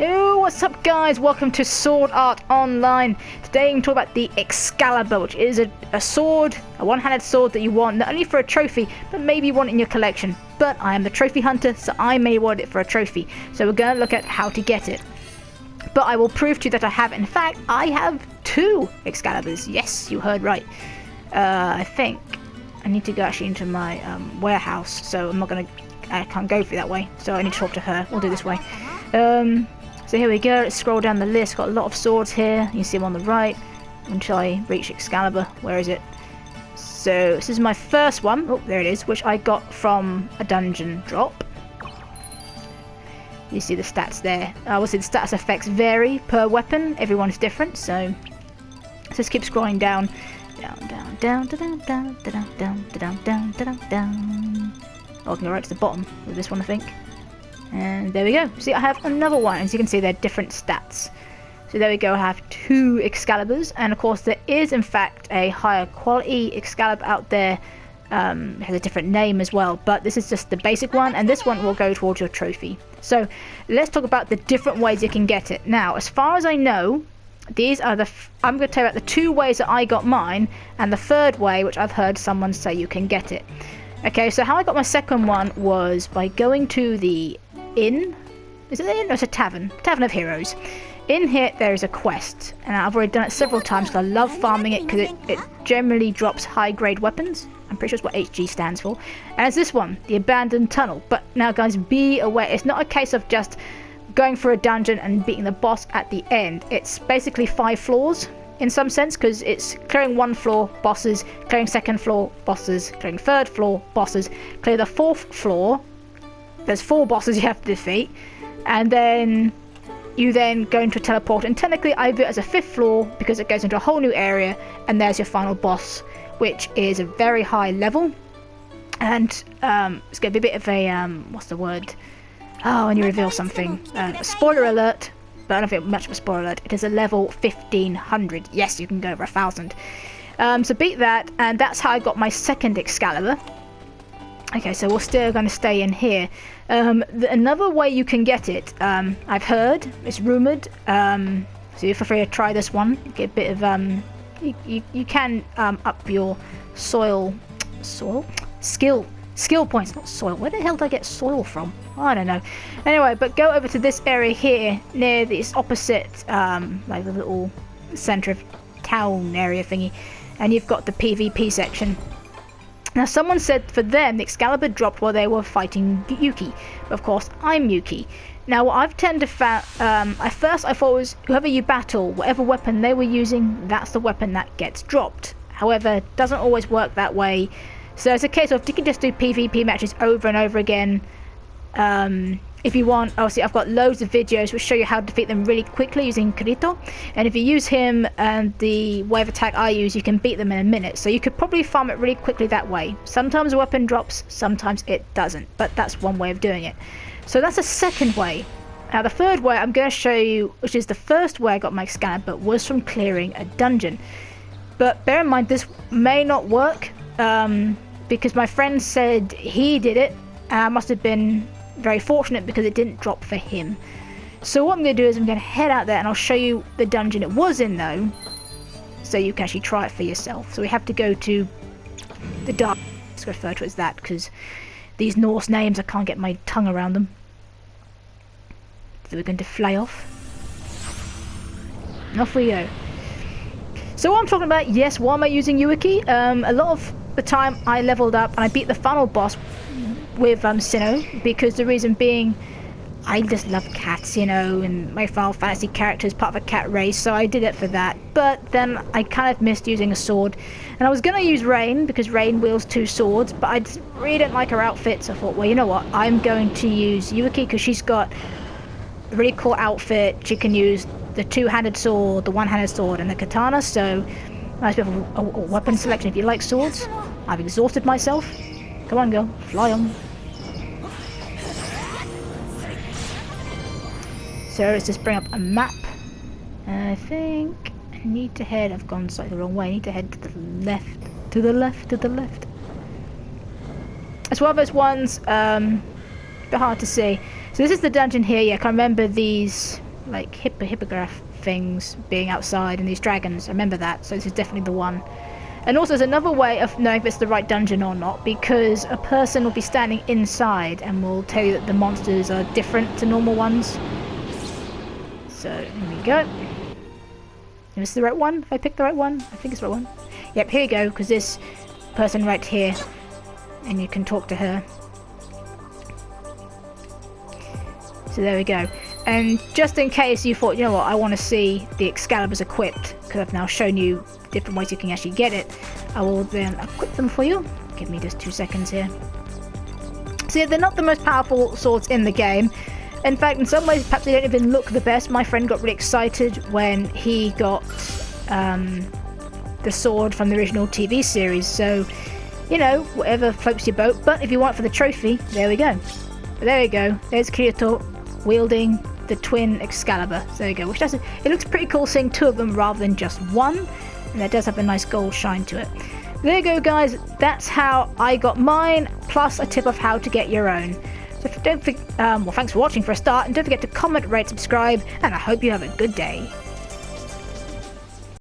Oh, what's up guys? Welcome to Sword Art Online. Today I'm going to talk about the Excalibur, which is a sword, a one-handed sword that you want not only for a trophy, but maybe you want in your collection. But I am the trophy hunter, so I may want it for a trophy. So we're going to look at how to get it. But I will prove to you that I have. In fact, I have 2 Excaliburs. Yes, you heard right. I think I need to go actually into my warehouse, so I can't go through that way, so I need to talk to her. We'll do this way. So here we go. Let's scroll down the list. Got a lot of swords here. You can see them on the right until I reach Excalibur. Where is it? So this is my first one. Oh, there it is, which I got from a dungeon drop. You see the stats there. Obviously the stats effects vary per weapon. Everyone's different, so let's just keep scrolling down. Down. Oh, I can go right to the bottom with this one, I think. And there we go. See, I have another one. As you can see, they're different stats. So there we go. I have 2 Excaliburs. And of course, there is, in fact, a higher quality Excalibur out there. It has a different name as well. But this is just the basic one. And this one will go towards your trophy. So let's talk about the different ways you can get it. Now, as far as I know, these are I'm going to tell you about the 2 ways that I got mine. And the 3rd way, which I've heard someone say you can get it. Okay, so how I got my second one was by going to the inn. Is it an inn? No, it's a tavern. Tavern of Heroes. In here, there is a quest. And I've already done it several times because I love farming it because it generally drops high-grade weapons. I'm pretty sure it's what HG stands for. And it's this one, the Abandoned Tunnel. But now, guys, be aware. It's not a case of just going for a dungeon and beating the boss at the end. It's basically 5 floors. In some sense, because it's clearing 1 floor, bosses, clearing 2nd floor, bosses, clearing 3rd floor, bosses, clear the 4th floor, there's 4 bosses you have to defeat, and then you then go into a teleport, and technically I view it as a 5th floor because it goes into a whole new area, and there's your final boss, which is a very high level, and it's going to be a bit of a, what's the word, when you reveal something, spoiler alert. But I don't think much of a spoiler alert. It is a level 1500. Yes, you can go over 1000. So beat that, and that's how I got my 2nd Excalibur. Okay, so we're still going to stay in here. Another way you can get it, I've heard, it's rumoured. So feel free to try this one. Get a bit of you can up your skill points, not soil. Where the hell did I get soil from? I don't know. Anyway, but go over to this area here, near this opposite, like the little centre of town area thingy, and you've got the PvP section. Now, someone said for them, the Excalibur dropped while they were fighting Yuki. But of course, I'm Yuki. Now, what I've tended to at first I thought it was whoever you battle, whatever weapon they were using, that's the weapon that gets dropped. However, it doesn't always work that way. So it's a case of you can just do PvP matches over and over again. If you want, obviously I've got loads of videos which show you how to defeat them really quickly using Kirito. And if you use him and the wave attack I use, you can beat them in a minute. So you could probably farm it really quickly that way. Sometimes a weapon drops, sometimes it doesn't. But that's one way of doing it. So that's the 2nd way. Now the 3rd way I'm going to show you, which is the first way I got my Excalibur, was from clearing a dungeon. But bear in mind, this may not work. Because my friend said he did it, and I must have been very fortunate because it didn't drop for him. So what I'm going to do is I'm going to head out there and I'll show you the dungeon it was in though, so you can actually try it for yourself. So we have to go to the dark, let's refer to it as that, because these Norse names I can't get my tongue around them. So we're going to fly off. And off we go. So what I'm talking about, yes, why am I using Yuki? A lot of the time I leveled up and I beat the final boss with Sinnoh, because the reason being I just love cats, and my Final Fantasy character is part of a cat race, so I did it for that. But then I kind of missed using a sword, and I was going to use Rain because Rain wields 2 swords, but I just really didn't like her outfit, so I thought, well, you know what, I'm going to use Yuki because she's got a really cool outfit. She can use the 2-handed sword, the 1-handed sword, and the katana, so nice bit of a weapon selection if you like swords. I've exhausted myself. Come on, girl. Fly on. So let's just bring up a map. I think I need to head... I've gone slightly the wrong way. I need to head to the left. To the left. To the left. It's one of those ones... a bit hard to see. So this is the dungeon here. Yeah, I can remember these like hippogriff things being outside and these dragons. I remember that, so this is definitely the one. And also there's another way of knowing if it's the right dungeon or not, because a person will be standing inside and will tell you that the monsters are different to normal ones. So here we go. Is this the right one? If I picked the right one? I think it's the right one. Yep, here you go, because this person right here, and you can talk to her. So there we go. And just in case you thought, you know what, I want to see the Excaliburs equipped, because I've now shown you different ways you can actually get it, I will then equip them for you. Give me just 2 seconds here. So yeah, they're not the most powerful swords in the game. In fact, in some ways, perhaps they don't even look the best. My friend got really excited when he got the sword from the original TV series. So, you know, whatever floats your boat. But if you want for the trophy, there we go. But there we go. There's Kirito wielding the twin Excalibur. So there you go. Which does it looks pretty cool seeing 2 of them rather than just 1. And that does have a nice gold shine to it. There you go, guys. That's how I got mine, plus a tip of how to get your own. So don't forget, well, thanks for watching for a start, and don't forget to comment, rate, subscribe, and I hope you have a good day.